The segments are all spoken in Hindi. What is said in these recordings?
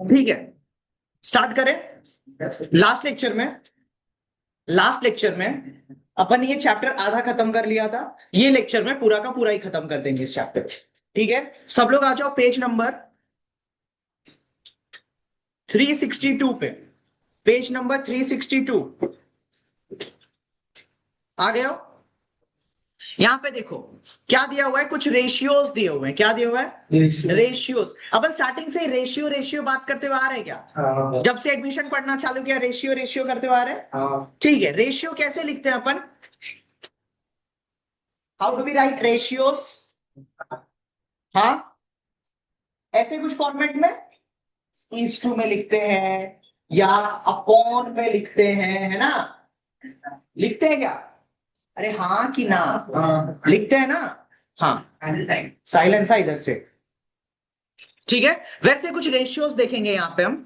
ठीक है, स्टार्ट करें। लास्ट लेक्चर में अपन ये चैप्टर आधा खत्म कर लिया था। ये लेक्चर में पूरा का पूरा ही खत्म कर देंगे इस चैप्टर। ठीक है, सब लोग आ जाओ पेज नंबर 362 पे। पेज नंबर 362 आ गए हो? यहां पे देखो क्या दिया हुआ है, कुछ रेशियोज दिए हुए हैं। क्या दिया हुआ है? रेशियोज। अपन स्टार्टिंग से रेशियो रेशियो बात करते हुए आ रहे हैं क्या? जब से एडमिशन पढ़ना चालू किया रेशियो रेशियो करते हुए आ रहे हैं। ठीक है, रेशियो कैसे लिखते हैं अपन? How do we write ratios? हाँ, ऐसे कुछ फॉर्मेट में इज टू में लिखते हैं या अपॉन में लिखते हैं, है ना? लिखते हैं क्या? अरे हाँ कि ना? लिखते हैं ना? हाँ, साइलेंस है इधर से। ठीक है, वैसे कुछ रेशियोज देखेंगे यहां पे हम।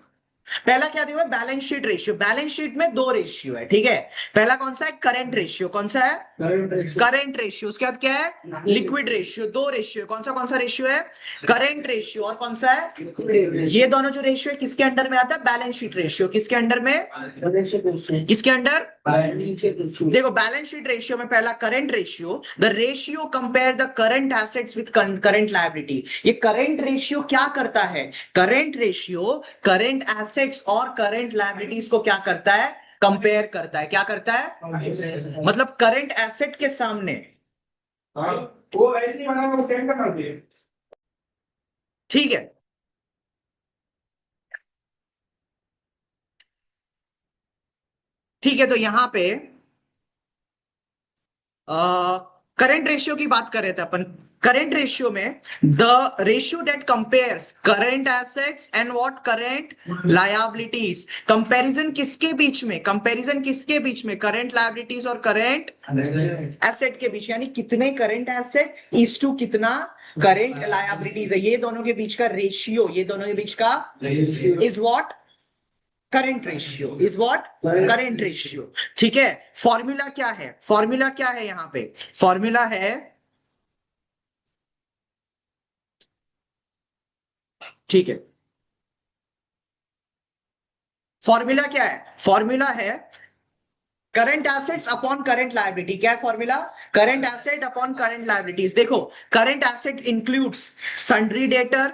पहला क्या दिया हुआ है? Balance sheet ratio. Balance sheet में दो रेशियो है। ठीक है, पहला कौन सा है? Current ratio. कौन सा है? Current ratio. उसके बाद क्या है? Liquid ratio. दो रेशियो, कौन सा रेशियो है? Current ratio. और कौन सा है? ये दोनों जो रेशियो है किसके अंडर में आता है? Balance sheet ratio. किसके अंडर में? किसके अंडर? देखो, बैलेंस शीट रेशियो में पहला current ratio, the ratio compare the current assets with current liability. ये करंट रेशियो क्या करता है? करंट रेशियो करंट एसेट्स और करंट लायबिलिटीज को क्या करता है? कंपेयर करता है। क्या करता है? मतलब करंट एसेट के सामने। हाँ, वो वैसे ही बना हुआ सेंड करना चाहिए। ठीक है, ठीक है, तो यहां पे करंट रेशियो की बात कर रहे थे अपन। करंट रेशियो में the ratio debt compares current assets and what? Current liabilities. Comparison किसके बीच में? कंपैरिजन किसके बीच में? करंट लायबिलिटीज और करंट एसेट के बीच। यानी कितने करंट एसेट इज टू कितना करंट लायबिलिटीज है, ये दोनों के बीच का रेशियो, ये दोनों के बीच का is what? Current ratio. Is what? Current ratio. ठीक है, फॉर्मूला क्या है? फॉर्मूला क्या है यहां पे? फॉर्मूला है, ठीक है, फॉर्मूला क्या है? फॉर्मूला है current assets upon current liability. क्या है formula? Current asset upon current liabilities. देखो, current asset includes sundry debtor,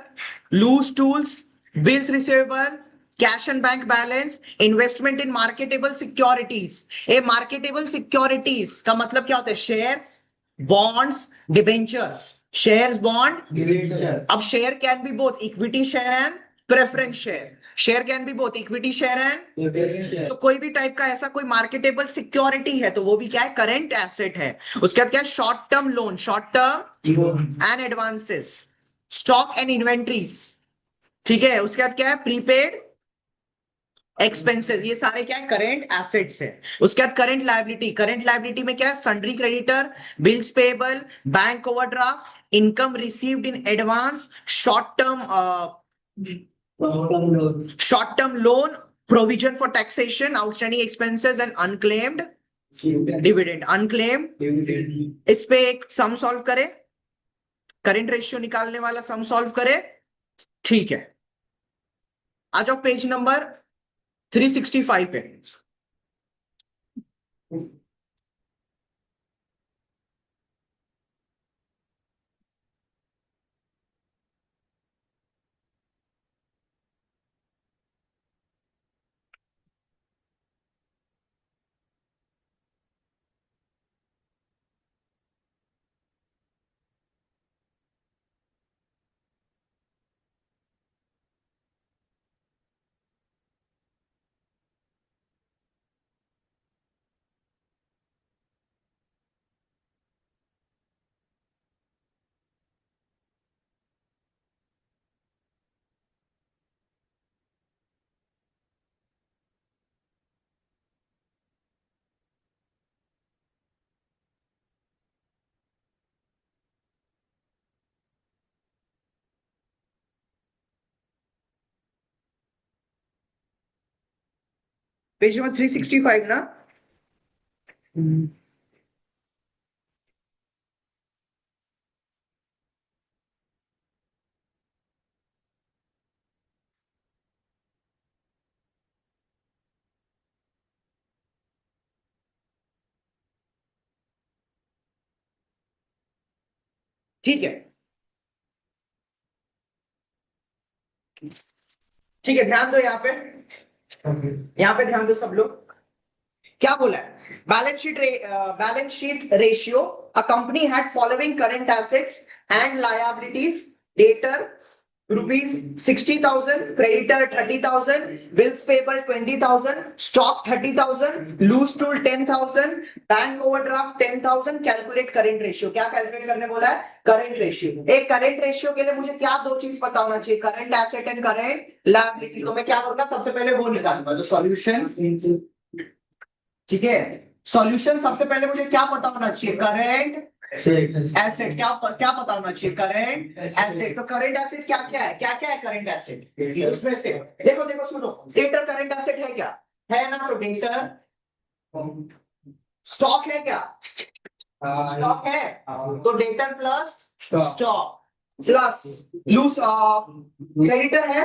loose tools, bills receivable, cash and bank balance, investment in marketable securities. ये मार्केटेबल सिक्योरिटीज का मतलब क्या होता है? Shares, bonds, debentures. Shares, bond. अब share can be both equity share and preference share. Share can be both equity share and, तो कोई भी टाइप का ऐसा कोई मार्केटेबल सिक्योरिटी है तो वो भी क्या है? करंट एसेट है। उसके बाद क्या है? Short term loan, short term and advances, stock and inventories. ठीक है, उसके बाद क्या है? Prepaid expenses. ये सारे क्या है? करंट एसेट्स है। उसके बाद करंट लायबिलिटी। करंट लायबिलिटी में क्या है? Sundry creditor, bills payable, bank overdraft, income received in advance, short term short term loan, provision for taxation, outstanding expenses and unclaimed dividend, unclaimed। इस पे एक सम सॉल्व करे, करंट रेशियो निकालने वाला सम सॉल्व करे। ठीक है, आ जाओ पेज नंबर 365 पे। पेज नंबर 365 ना। ठीक है, ठीक है, ध्यान दो यहाँ पे, यहाँ पे ध्यान दो सब लोग। क्या बोला है? Balance sheet ratio, a company had following current assets and liabilities, debtor ₹60,000, creditor 30,000, bills payable 20,000, stock 30,000, loose tool 10,000, bank overdraft 10,000, calculate current ratio. क्या कैलकुलेट करने बोला है? Current ratio. एक करंट रेशियो के लिए मुझे क्या दो चीज पता होना चाहिए? Current asset and current liability. तो मैं क्या करूंगा, सबसे पहले वो निकालूंगा, तो सॉल्यूशन, ठीक है, सॉल्यूशन सबसे पहले मुझे क्या पता होना चाहिए? Current asset. क्या पता होना चाहिए? Current asset. तो करंट एसेट क्या क्या है? क्या क्या है करंट एसेट? उसमें से देखो देखो सुनो, डेटर करंट एसेट है क्या? है ना, तो डेटर। स्टॉक है क्या? स्टॉक है, तो debtor plus stock plus loose. Creditor है?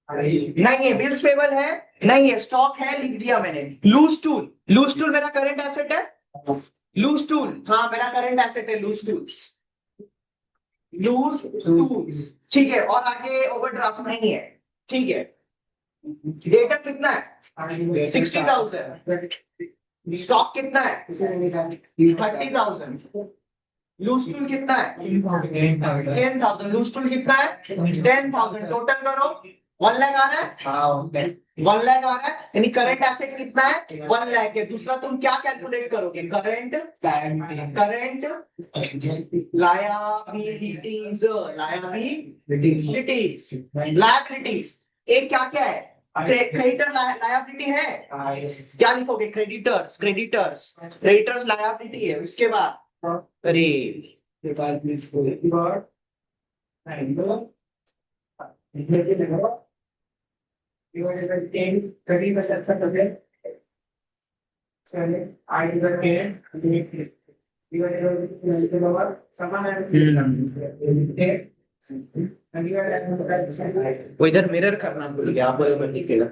नहीं है। बिल्स पेबल है? नहीं है। स्टॉक है, लिख दिया मैंने। लूज टूल, लूज टूल मेरा करंट एसेट है। लूज टूल, हाँ मेरा करंट एसेट है लूज टूल्स। लूज टूल्स, ठीक है। और आगे ओवरड्राफ्ट नहीं है, ठीक है। डेटा कितना है? 60,000। स्टॉक कितना है? 30,000। लूज टूल कितना है? 10,000। लूज टूल कितना है? 10,000। टोटल करो, 1 लाख आ रहा है। 1 लाख आ रहा है, यानी करंट एसेट कितना है? 1 लाख है। दूसरा तुम क्या कैलकुलेट करोगे? Current liabilities, liabilities, liabilities. एक क्या क्या है? क्रेडिटर लायबिलिटी है। क्या लिखोगे? क्रेडिटर्स, क्रेडिटर्स, क्रेडिटर्स लायबिलिटी है। उसके बाद अरे वो इधर मिरर करना भूल गया, आप बराबर दिखेगा।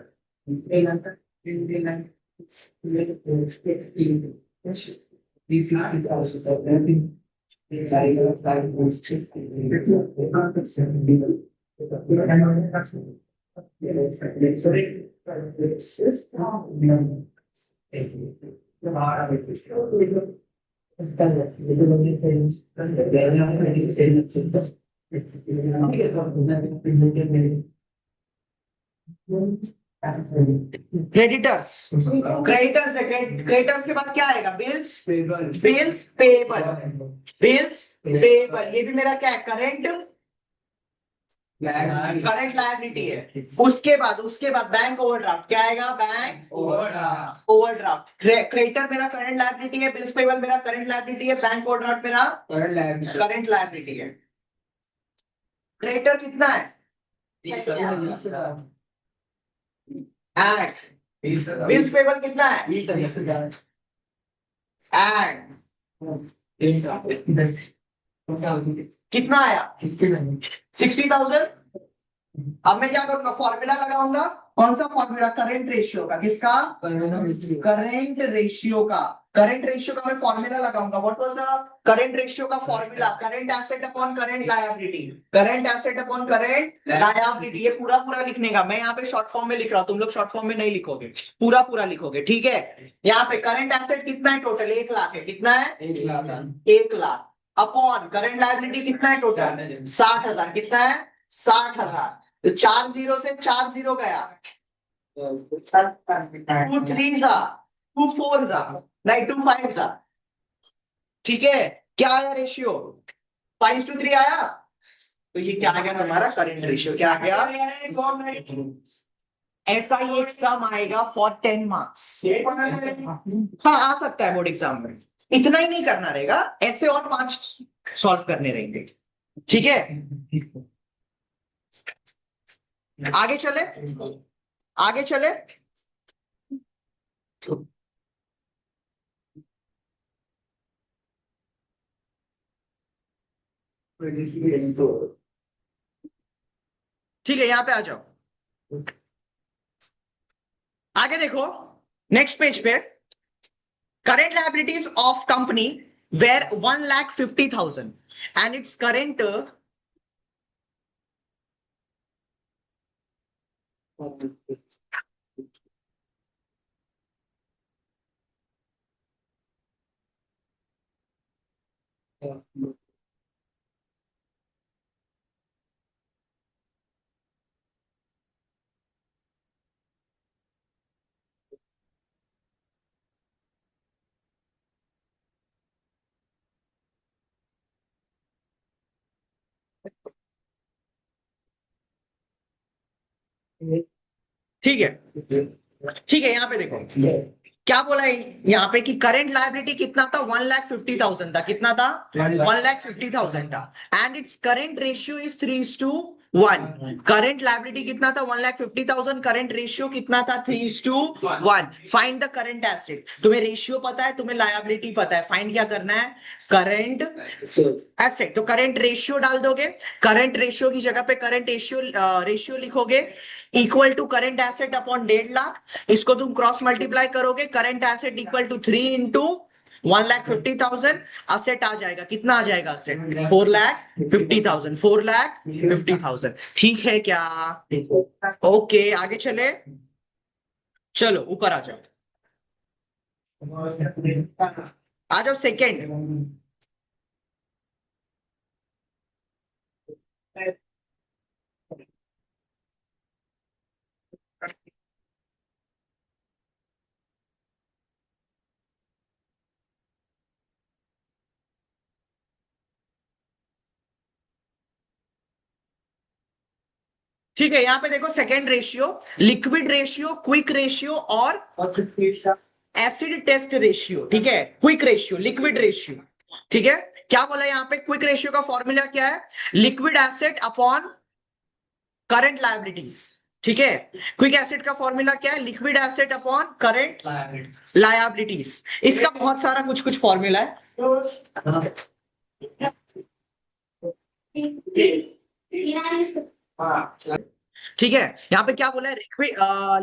क्रेडिटर्स, क्रेडिटर्स है। क्रेडिटर्स के बाद क्या आएगा? Bills, bills payable, bills payable. ये भी मेरा क्या है? करंट, करंट लायबिलिटी है। उसके बाद बैंक ओवरड्राफ्ट क्या आएगा? Bank overdraft, overdraft. क्रेडिटर मेरा करंट लायबिलिटी है, बिल्स पेबल मेरा करंट लायबिलिटी है, बैंक ओवरड्राफ्ट मेरा करंट लायबिलिटी है। क्रेडिटर कितना है? एंड बिल्स पेबल कितना है? एंड कितना आया? 60,000। अब मैं क्या करूंगा? फॉर्मूला लगाऊंगा। कौन सा फॉर्मूला? करंट रेशियो का। किसका? करंट रेशियो का। करंट रेशियो का मैं फॉर्मूला लगाऊंगा। What was the current ratio का formula? Current asset upon current liability, current asset upon current liability. ये पूरा पूरा लिखने का। मैं यहाँ पे शॉर्ट फॉर्म में लिख रहा हूँ, तुम लोग शॉर्ट फॉर्म में नहीं लिखोगे, पूरा पूरा लिखोगे, ठीक है। यहाँ पे करंट एसेट कितना है? टोटल 1 लाख है। कितना है? 1 लाख। अपॉन करंट लायबिलिटी कितना है? टोटल 60,000। कितना है? 60,000। तो 4 जीरो से 4 जीरो गया, 2 3 जा, 2 4 जा, नहीं 2 5 जा, ठीक है। क्या आया रेशियो? 5:3 आया। तो ये क्या आ गया तुम्हारा? Current ratio. क्या आ गया? ऐसा ही एक सम आएगा फॉर 10 मार्क्स। हाँ आ सकता है बोर्ड एग्जाम में। इतना ही नहीं करना रहेगा, ऐसे और 5 सॉल्व करने रहेंगे, ठीक है। आगे चले, आगे चले। ठीक है, यहां पे आ जाओ। आगे देखो, नेक्स्ट पेज पे, current liabilities of company were 1,50,000 and its current ठीक है, ठीक है, यहां पे देखो क्या बोला है यहाँ पे कि करंट लायबिलिटी कितना था, 1,50,000 था। कितना था? 1,50,000 था। And its current ratio is 3:1। Current liability कितना था? 1,50,000। करंट रेशियो कितना था? 3:1। Find the current asset. तुम्हें रेशियो पता है, तुम्हें लायबिलिटी पता है, फाइंड क्या करना है? Current asset. तो करंट रेशियो डाल दोगे, करंट रेशियो की जगह पे करंट रेशियो लिखोगे, equal to current asset upon 1,50,000। इसको तुम क्रॉस मल्टीप्लाई करोगे, current asset equal to 3 into 1,50,000। Asset आ जाएगा, कितना आ जाएगा असेट? 4,50,000। 4,50,000। ठीक है क्या? ओके, आगे चले, चलो ऊपर आ जाओ, आ जाओ सेकेंड। ठीक है, यहां पे देखो, second ratio, liquid ratio, quick ratio और एसिड टेस्ट रेशियो। ठीक है, क्विक रेशियो, लिक्विड रेशियो। ठीक है, क्या बोला यहाँ पे? क्विक रेशियो का फॉर्मूला क्या है? Liquid asset upon current liabilities. ठीक है, क्विक एसेट का फॉर्मूला क्या है? Liquid asset upon current liabilities. इसका बहुत सारा कुछ कुछ फॉर्मूला है। ठीक है, यहाँ पे क्या बोला है?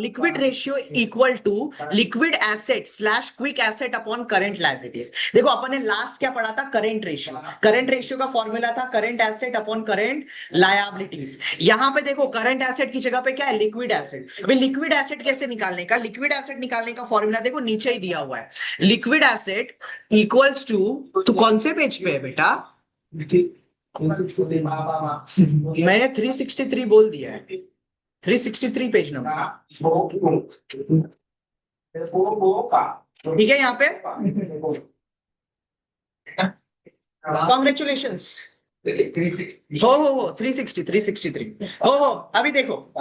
Liquid ratio equal to liquid asset slash quick asset upon current liabilities. देखो अपन ने लास्ट क्या पढ़ा था? Current ratio. करंट रेशियो का फॉर्मूला था current asset upon current liabilities. यहाँ पे देखो, करंट एसेट की जगह पे क्या है? Liquid asset. अभी लिक्विड एसेट कैसे निकालने का? लिक्विड एसेट निकालने का फॉर्मूला देखो, नीचे ही दिया हुआ है। लिक्विड एसेट इक्वल्स टू, तो कौन से पेज पे है बेटा? मैंने 363 बोल दिया है, 363 पेज नंबर। ठीक है, यहाँ पे कॉन्ग्रेचुलेशंस। हो 363 हो। अभी देखो,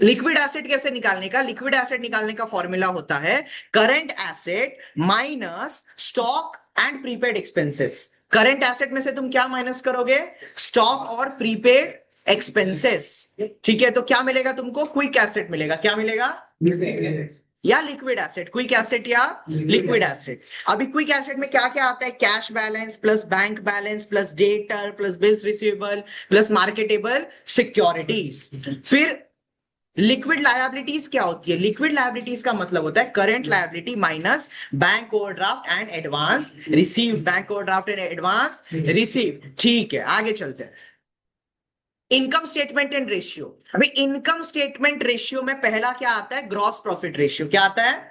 लिक्विड एसेट कैसे निकालने का? लिक्विड एसेट निकालने का फॉर्मूला होता है current asset minus stock and prepaid expenses. Current asset में से तुम क्या माइनस करोगे? स्टॉक और प्रीपेड एक्सपेंसेस। ठीक है, तो क्या मिलेगा तुमको? क्विक एसेट मिलेगा। क्या मिलेगा? या लिक्विड एसेट। क्विक एसेट या लिक्विड एसेट। अभी क्विक एसेट में क्या क्या आता है? Cash balance plus bank balance plus debtor plus bills receivable plus marketable securities. फिर लिक्विड लायबिलिटीज क्या होती है? लिक्विड लायबिलिटीज का मतलब होता है current liability minus bank overdraft and advance receive. Bank overdraft and advance receive. ठीक है, आगे चलते हैं। Income statement and ratio. अभी इनकम स्टेटमेंट रेशियो में पहला क्या आता है? Gross profit ratio. क्या आता है?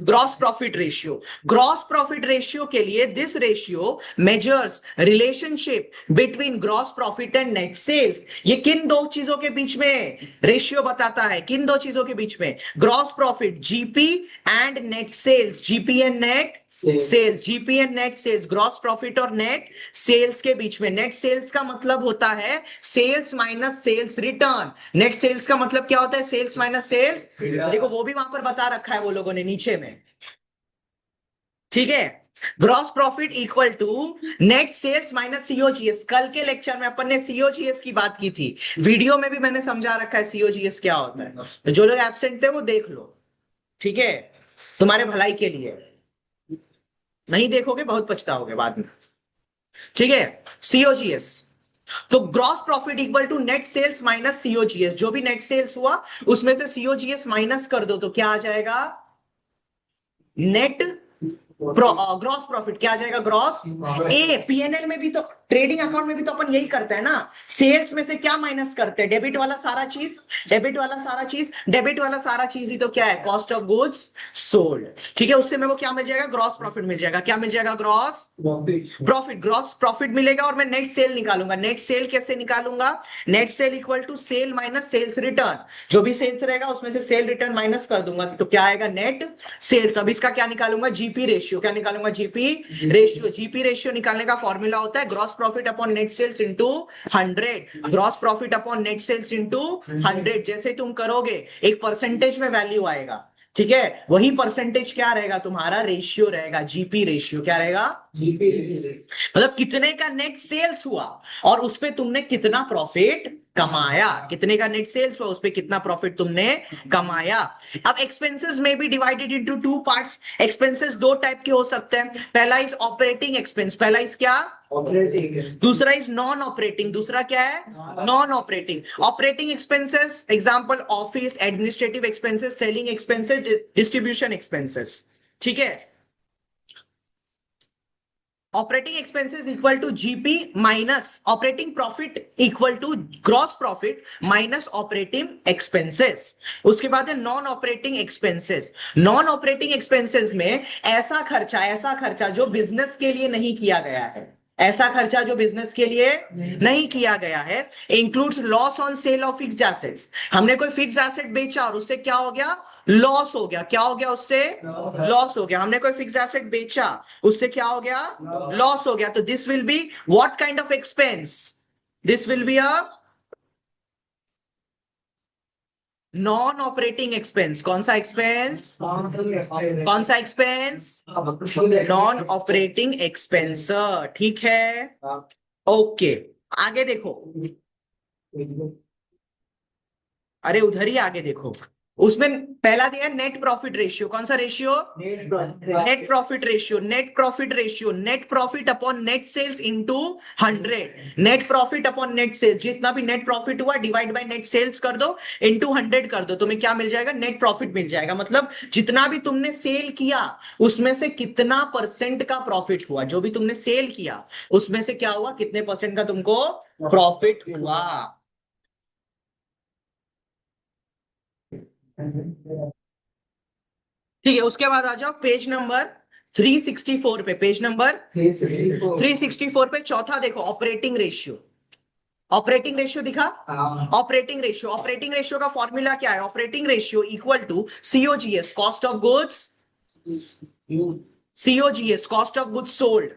Gross profit ratio. Gross profit ratio के लिए this ratio measures relationship between gross profit and net sales. ये किन दो चीजों के बीच में रेशियो बताता है? किन दो चीजों के बीच में? Gross profit GP and net sales. GP and net sales. GP and net sales, gross profit और नेट सेल्स के बीच में। नेट सेल्स का मतलब होता है sales minus sales return. Net sales का मतलब क्या होता है? Sales minus sales. देखो वो भी वहां पर बता रखा है वो लोगों ने नीचे में। ठीक है, gross profit equal to net sales minus COGS. कल के लेक्चर में अपन ने सीओजीएस की बात की थी, वीडियो में भी मैंने समझा रखा है सीओजीएस क्या होता है। जो लोग एब्सेंट थे वो देख लो। ठीक है, तुम्हारे भलाई के लिए, नहीं देखोगे बहुत पछताओगे बाद में। ठीक है, सीओजीएस। तो gross profit equal to net sales minus COGS, जो भी नेट सेल्स हुआ उसमें से सीओजीएस माइनस कर दो तो क्या आ जाएगा, नेट ग्रॉस प्रॉफिट। क्या आ जाएगा, ग्रॉस। ए पीएनएल में भी तो, ट्रेडिंग अकाउंट में भी तो अपन यही करते हैं ना, सेल्स में से क्या माइनस करते हैं, डेबिट वाला सारा चीज, डेबिट वाला सारा चीज, डेबिट वाला सारा चीज ही तो क्या है, कॉस्ट ऑफ गुड्स सोल्ड। ठीक है, उससे मेरे को क्या मिल जाएगा, ग्रॉस प्रॉफिट मिल जाएगा। क्या मिल जाएगा, ग्रॉस प्रॉफिट। ग्रॉस प्रॉफिट मिलेगा और मैं नेट सेल निकालूंगा। नेट सेल कैसे निकालूंगा, net sale equal to sale minus sales return, जो भी सेल्स रहेगा उसमें से सेल रिटर्न माइनस कर दूंगा तो क्या आएगा, नेट सेल्स। अब इसका क्या निकालूंगा, जीपी रेशियो। क्या निकालूंगा, जीपी रेशियो। जीपी रेशियो निकालने का फॉर्मूला होता है gross profit upon net sales into 100। Gross profit upon net sales into 100 जैसे तुम करोगे एक परसेंटेज में वैल्यू आएगा। ठीक है, वही परसेंटेज क्या रहेगा तुम्हारा, रेशियो रहेगा, जीपी रेशियो। क्या रहेगा, जीपी। मतलब कितने का नेट सेल्स हुआ और उस पे तुमने कितना प्रॉफिट कमाया, कितने का नेट सेल्स हुआ उस पे कितना प्रॉफिट तुमने कमाया। अब एक्सपेंसेस में भी divided into two parts. Expenses दो टाइप के हो सकते हैं, पहला इज ऑपरेटिंग एक्सपेंस, पहला इज क्या, ऑपरेटिंग। दूसरा इज नॉन ऑपरेटिंग, दूसरा क्या है, non operating. Operating expenses example office, administrative expenses, selling expenses, distribution expenses. ठीक है, operating expenses equal to GP minus operating profit equal to gross profit minus operating expenses. उसके बाद है non operating expenses. Non operating expenses में ऐसा खर्चा जो बिजनेस के लिए नहीं किया गया है, ऐसा खर्चा जो बिजनेस के लिए नहीं किया गया है, includes loss on sale of fixed assets. हमने कोई फिक्स्ड एसेट बेचा और उससे क्या हो गया, लॉस हो गया। क्या हो गया, उससे लॉस हो गया। हमने कोई फिक्स्ड एसेट बेचा, उससे क्या हो गया, लॉस हो गया। तो this will be what kind of expense, this will be a non operating expense. कौन सा एक्सपेंस, कौन सा एक्सपेंस, नॉन ऑपरेटिंग एक्सपेंस। ठीक है, ओके। आगे देखो, अरे उधर ही आगे देखो, उसमें पहला दिया नेट प्रॉफिट रेशियो। कौन सा ratio, net profit ratio. Net profit ratio, net profit upon net sales into 100। Net profit upon net sales, जितना भी नेट प्रॉफिट हुआ डिवाइड बाय नेट सेल्स कर दो, इनटू 100 कर दो, तुम्हें क्या मिल जाएगा, नेट प्रॉफिट मिल जाएगा। मतलब जितना भी तुमने सेल किया उसमें से कितना परसेंट का प्रॉफिट हुआ, जो भी तुमने सेल किया उसमें से क्या हुआ, कितने परसेंट का तुमको प्रॉफिट हुआ। ठीक है, उसके बाद आ जाओ पेज नंबर 364 पे। पेज नंबर 364 पे चौथा देखो, ऑपरेटिंग रेशियो। ऑपरेटिंग रेशियो दिखा, ऑपरेटिंग रेशियो। ऑपरेटिंग रेशियो का फॉर्मूला क्या है, operating ratio equal to COGS, cost of goods, COGS cost of goods sold.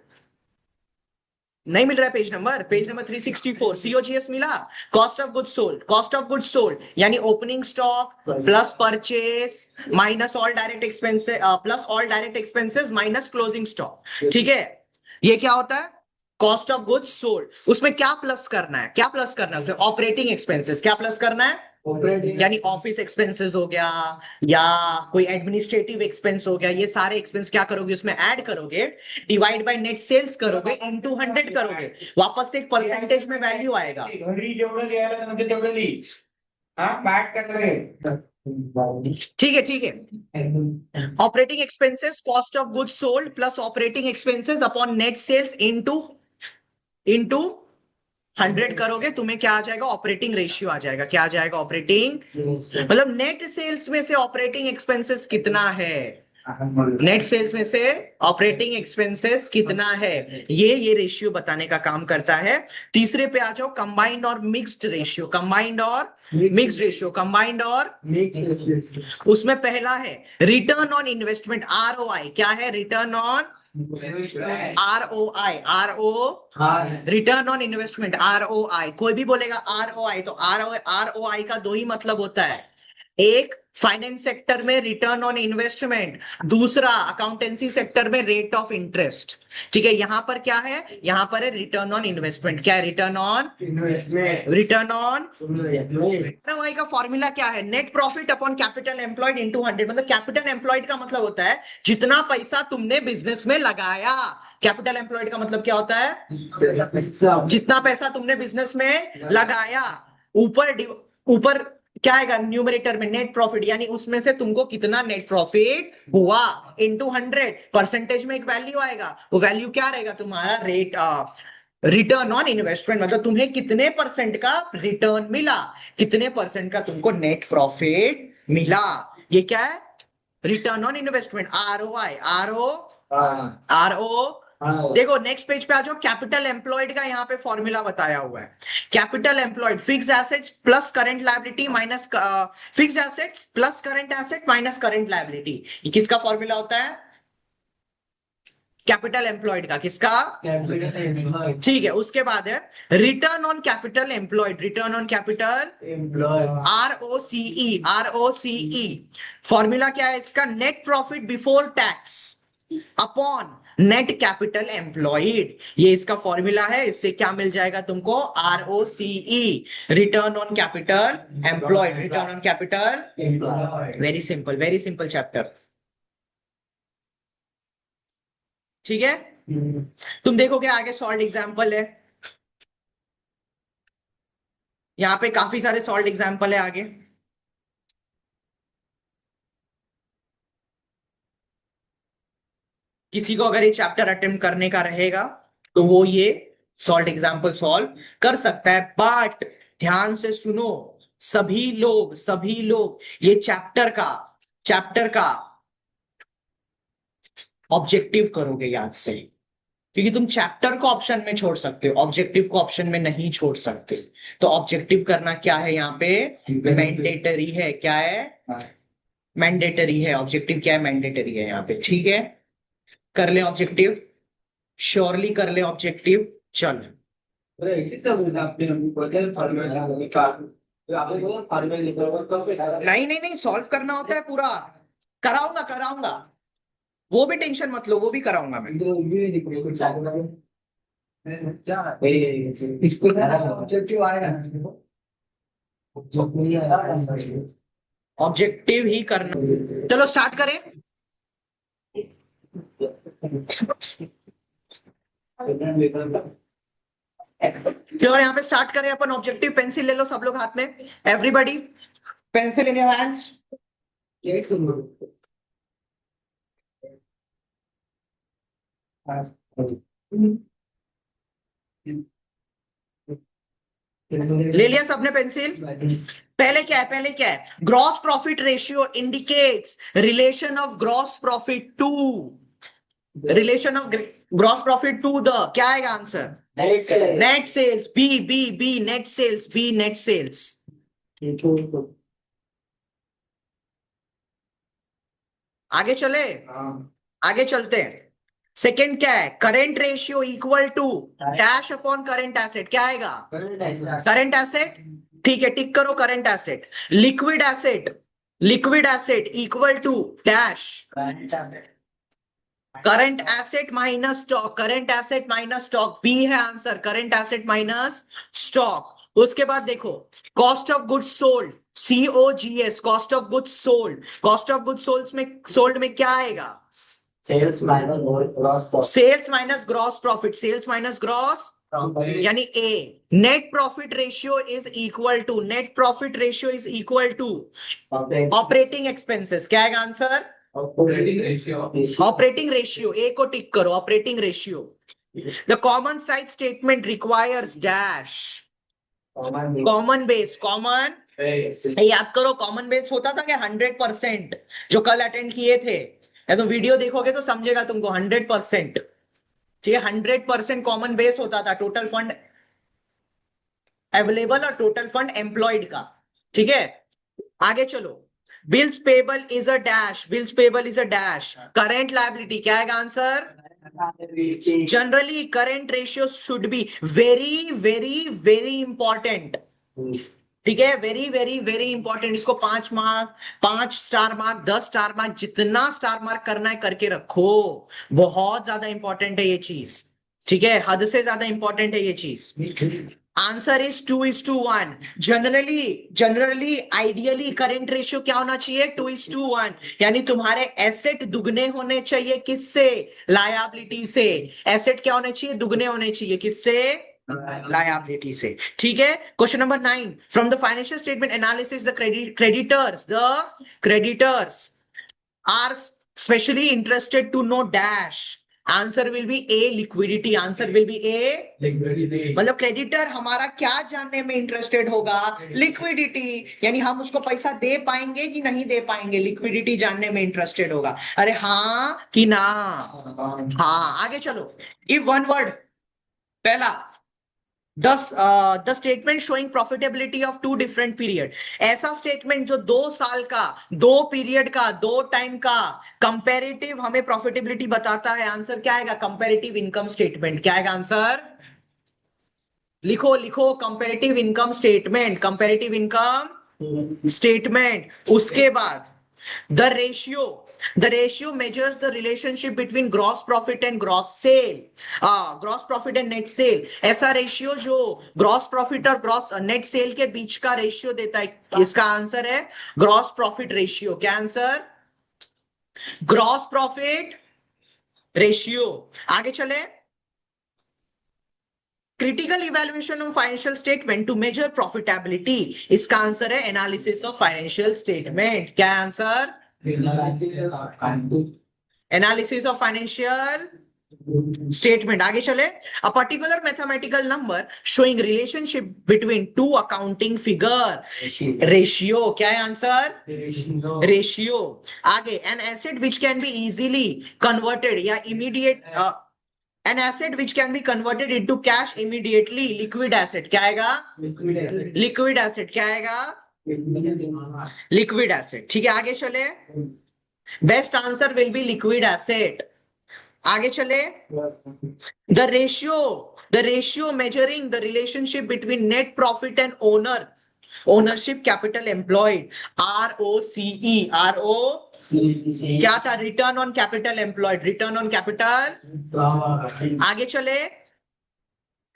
नहीं मिल रहा है page number, page number 364। COGS मिला, cost of goods sold. Cost of goods sold यानी opening stock plus purchase minus all direct expenses, plus all direct expenses minus closing stock. ठीक है, ये क्या होता है, कॉस्ट ऑफ गुड्स सोल्ड। उसमें क्या प्लस करना है, क्या प्लस करना है, ऑपरेटिंग एक्सपेंसेस। क्या प्लस करना है, यानी ऑफिस एक्सपेंसेस हो गया या कोई एडमिनिस्ट्रेटिव एक्सपेंस हो गया, ये सारे एक्सपेंस क्या करोगे उसमें ऐड करोगे, डिवाइड बाय नेट सेल्स करोगे, इनटू 100 करोगे, वापस से एक परसेंटेज में वैल्यू आएगा। ठीक है, ठीक है। Operating expenses cost of goods sold plus operating expenses upon net sales into 100 करोगे, तुम्हें क्या आ जाएगा, ऑपरेटिंग रेशियो आ जाएगा। क्या आ जाएगा, ऑपरेटिंग। मतलब नेट सेल्स में से ऑपरेटिंग एक्सपेंसेस कितना है, नेट सेल्स में से ऑपरेटिंग एक्सपेंसेस कितना है, ये रेशियो बताने का काम करता है। तीसरे पे आ जाओ, कंबाइंड और मिक्स्ड रेशियो। कंबाइंड और मिक्स्ड रेशियो, कंबाइंड और उसमें पहला है रिटर्न ऑन इन्वेस्टमेंट, आरओआई। क्या है, return on ROI, return on investment, ROI. कोई भी बोलेगा आरओआई तो आरओआई का दो ही मतलब होता है, एक फाइनेंस सेक्टर में रिटर्न ऑन इन्वेस्टमेंट, दूसरा अकाउंटेंसी सेक्टर में रेट ऑफ इंटरेस्ट। ठीक है, यहां पर क्या है, यहां पर है रिटर्न ऑन इन्वेस्टमेंट। क्या है return on investment, return on ROI का फॉर्मूला क्या है, net profit upon capital employed into 100। मतलब कैपिटल एम्प्लॉयड का मतलब होता है जितना पैसा तुमने बिजनेस में लगाया। कैपिटल एम्प्लॉयड का मतलब क्या होता है, जितना पैसा तुमने बिजनेस में लगाया। ऊपर ऊपर क्या आएगा न्यूमरेटर में, नेट प्रॉफिट, यानी उसमें से तुमको कितना नेट प्रॉफिट हुआ इनटू 100। परसेंटेज में एक वैल्यू आएगा, वो वैल्यू क्या रहेगा तुम्हारा, रेट रिटर्न ऑन इन्वेस्टमेंट। मतलब तुम्हें कितने परसेंट का रिटर्न मिला, कितने परसेंट का तुमको नेट प्रॉफिट मिला, ये क्या है, return on investment, ROI। RO देखो नेक्स्ट पेज पे आ जाओ, कैपिटल एम्प्लॉयड का यहाँ पे फॉर्मूला बताया हुआ है। Capital employed fix assets plus current liability minus fix assets plus current asset minus current liability. ये किसका फॉर्मूला होता है, कैपिटल एम्प्लॉयड का, किसका, ठीक है। उसके बाद है return on capital employed, return on capital employed, ROCE। Formula क्या है इसका, net profit before tax upon net capital employed, ये इसका फॉर्मूला है। इससे क्या मिल जाएगा तुमको, ROCE, return on capital employed, return on capital employed. Very simple chapter, ठीक है। तुम देखोगे आगे सॉल्व एग्जाम्पल है, यहाँ पे काफी सारे सॉल्व एग्जाम्पल है आगे। किसी को अगर ये चैप्टर अटेम्प्ट करने का रहेगा तो वो ये सॉल्व एग्जाम्पल सॉल्व कर सकता है। बट ध्यान से सुनो, सभी लोग ये चैप्टर का ऑब्जेक्टिव करोगे याद से, क्योंकि तुम चैप्टर को ऑप्शन में छोड़ सकते हो, ऑब्जेक्टिव को ऑप्शन में नहीं छोड़ सकते। तो ऑब्जेक्टिव करना क्या है यहाँ पे, मैंडेटरी है। क्या है, मैंडेटरी है। ऑब्जेक्टिव क्या है, मैंडेटरी है यहाँ पे, ठीक है। कर ले ऑब्जेक्टिव, श्योरली कर ले ऑब्जेक्टिव, चल। नहीं नहीं नहीं, सॉल्व करना होता है पूरा, कराऊंगा कराऊंगा, वो भी टेंशन मत लो, वो भी कराऊंगा मैं। ऑब्जेक्टिव ही करना, चलो स्टार्ट करें। चलो यहाँ पे स्टार्ट करें अपन ऑब्जेक्टिव। पेंसिल ले लो सब लोग हाथ में, everybody pencil in your hands. ले लिया सबने पेंसिल। पहले क्या है gross profit ratio indicates relation of gross profit to, relation of gross profit to the, क्या आएगा answer, net sales. B net sales, B net sales. आगे चले, आगे चलते हैं। सेकंड क्या है, current ratio equal to dash upon current asset, क्या आएगा, करंट एसेट। ठीक है, टिक करो current asset. Liquid asset equal to dash, current asset minus stock, current asset minus stock, B है answer, current asset minus stock. उसके बाद देखो cost of goods sold, COGS, cost of goods sold. Cost of goods sold में क्या आएगा, sales minus gross profit, sales minus gross, यानी A. Net profit ratio is equal to, net profit ratio is equal to operating expenses, क्या आएगा आंसर, ऑपरेटिंग रेशियो, ए को टिक करो, operating ratio. The common size statement requires dash, common base, common याद करो, कॉमन बेस होता था क्या 100%, जो कल अटेंड किए थे, या तो वीडियो देखोगे तो समझेगा तुमको 100%। ठीक है, 100% कॉमन बेस होता था टोटल फंड अवेलेबल और टोटल फंड एम्प्लॉयड का। ठीक है, आगे चलो। Bills payable is a dash, bills payable is a dash, current liability, क्या आएगा answer, generally current ratio should be very very very important. ठीक है, वेरी वेरी वेरी इंपॉर्टेंट। इसको 5 mark, 5 star mark, 10 star mark, जितना स्टार मार्क करना है करके रखो। बहुत ज्यादा इंपॉर्टेंट है ये चीज। ठीक है, हद से ज्यादा इंपॉर्टेंट है ये चीज। Answer is 2:1। Generally ideally current ratio क्या होना चाहिए? 2:1। यानी तुम्हारे एसेट दुगने होने चाहिए, किससे? लायबिलिटी से। एसेट क्या होने चाहिए? दुगने होने चाहिए, किससे? लायबिलिटी से। ठीक है, question number 9, from the financial statement analysis the creditors are specially interested to know dash. Answer will be a, liquidity. Answer will be a, मतलब क्रेडिटर हमारा क्या जानने में इंटरेस्टेड होगा? लिक्विडिटी। यानी हम उसको पैसा दे पाएंगे कि नहीं दे पाएंगे, लिक्विडिटी जानने में इंटरेस्टेड होगा। अरे हाँ कि ना? हाँ, आगे चलो। इफ वन वर्ड, पहला, the statement showing profitability of 2 different period. ऐसा स्टेटमेंट जो 2 साल का, 2 पीरियड का, 2 टाइम का कंपेरेटिव हमें प्रॉफिटेबिलिटी बताता है। आंसर क्या आएगा? Comparative income statement. क्या आएगा आंसर? लिखो लिखो, comparative income statement, comparative income statement. उसके बाद the ratio measures the relationship between gross profit and gross sale, gross profit and net sale. ऐसा रेशियो जो ग्रॉस प्रॉफिट और ग्रॉस नेट सेल के बीच का रेशियो देता है, इसका आंसर है ग्रॉस प्रॉफिट रेशियो। क्या आंसर? Gross profit ratio. आगे चले। Critical evaluation of financial statement to major profitability. इसका आंसर है एनालिसिस ऑफ फाइनेंशियल स्टेटमेंट। क्या answer? Analysis of financial statement. आगे चले। A particular mathematical number showing relationship between 2 accounting figure. Ratio. क्या है आंसर? रेशियो। आगे, an asset which can be easily converted या immediate, an asset which can be converted into cash immediately. Liquid asset. क्या आएगा? Liquid asset. क्या आएगा? Liquid asset. ठीक है, आगे चले। Best answer will be liquid asset. आगे चले। The ratio measuring the relationship between net profit and ownership capital employed. ROCE। क्या था? Return on capital employed, return on capital.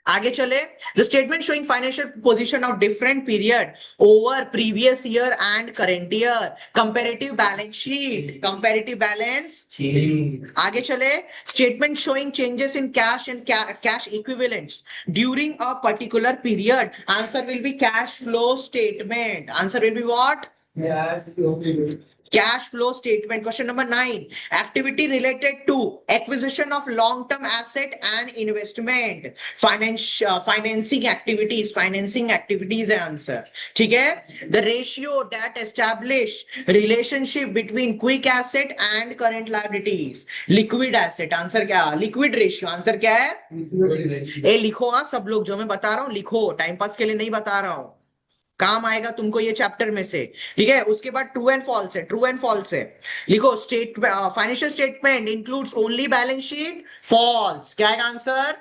आगे चले। The statement showing financial position of different period over previous year and current year. Comparative balance sheet, comparative balance. आगे चले। Statement showing changes in cash and cash equivalents during a particular period. Answer will be cash flow statement. Answer will be what? Cash flow statement. Question number 9. Activity related to acquisition of long-term asset and investment. Financing activities. Financing activities है answer. ठीक है? The ratio that establish relationship between quick asset and current liabilities. Liquid asset. Answer क्या? Liquid ratio. Answer क्या है? ए लिखो हाँ, सब लोग, जो मैं बता रहा हूँ लिखो, टाइम पास के लिए नहीं बता रहा हूँ, काम आएगा तुमको ये चैप्टर में से। ठीक है, उसके बाद ट्रू एंड फॉल्स है, ट्रू एंड फॉल्स है। लिखो, financial statement includes only balance sheet. False. क्या है आंसर?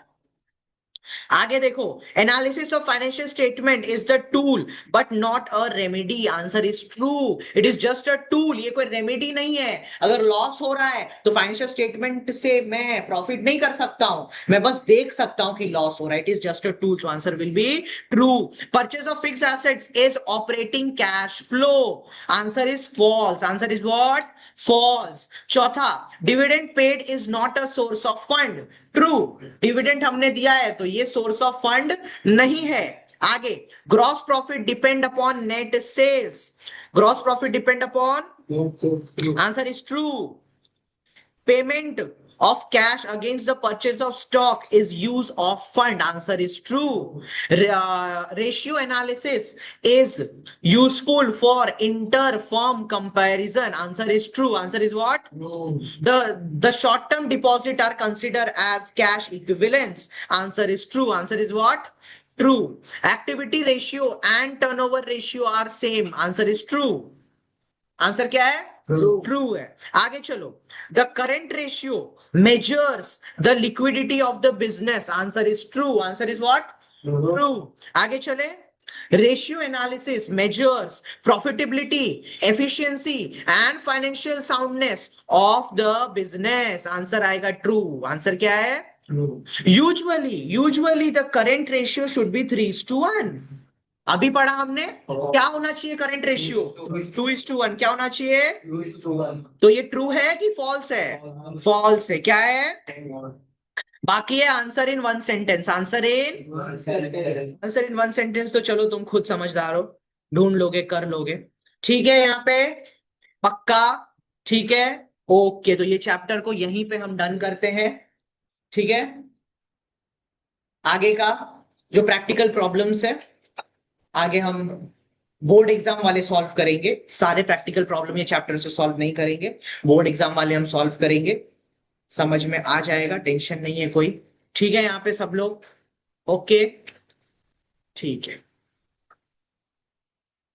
आगे देखो, analysis of financial statement is the tool but not a remedy. Answer is true, it is just a tool, ये कोई रेमेडी नहीं है। अगर लॉस हो रहा है तो फाइनेंशियल स्टेटमेंट से मैं प्रॉफिट नहीं कर सकता हूं, मैं बस देख सकता हूं कि लॉस हो रहा है। It is just a tool, तो answer will be true. Purchase of fix assets is operating cash flow. Answer is false. Answer is what? False. चौथा, dividend paid is not a source of fund. True, dividend हमने दिया है तो ये सोर्स ऑफ फंड नहीं है। आगे, gross profit depend upon net sales. Gross profit depend upon, answer is true. Payment of cash against the purchase of stock is use of fund. Answer is true. Ratio analysis is useful for inter-firm comparison. Answer is true. Answer is what? No. The short-term deposit are considered as cash equivalents. Answer is true. Answer is what? True. Activity ratio and turnover ratio are same. Answer is true. Answer क्या है? ट्रू है। आगे चलो। The current ratio measures the liquidity of the business. Answer is true. Answer is what? True. आगे चले। Ratio analysis measures profitability, efficiency and financial soundness of the business. Answer आएगा ट्रू। आंसर क्या है? Usually the current ratio should be 3:1। अभी पढ़ा हमने क्या होना चाहिए करेंट रेशियो? 2:1। क्या होना चाहिए? तो ये ट्रू है कि फॉल्स है? फॉल्स है। क्या है? बाकी है answer in one sentence. Answer in one sentence तो चलो तुम खुद समझदार हो, ढूंढ लोगे, कर लोगे। ठीक है यहाँ पे पक्का? ठीक है, ओके। तो ये चैप्टर को यहीं पे हम डन करते हैं। ठीक है, आगे का जो प्रैक्टिकल प्रॉब्लम्स है आगे हम बोर्ड एग्जाम वाले सॉल्व करेंगे। सारे प्रैक्टिकल प्रॉब्लम ये चैप्टर से सॉल्व नहीं करेंगे, बोर्ड एग्जाम वाले हम सॉल्व करेंगे। समझ में आ जाएगा, टेंशन नहीं है कोई। ठीक है यहाँ पे सब लोग? ओके, ठीक है।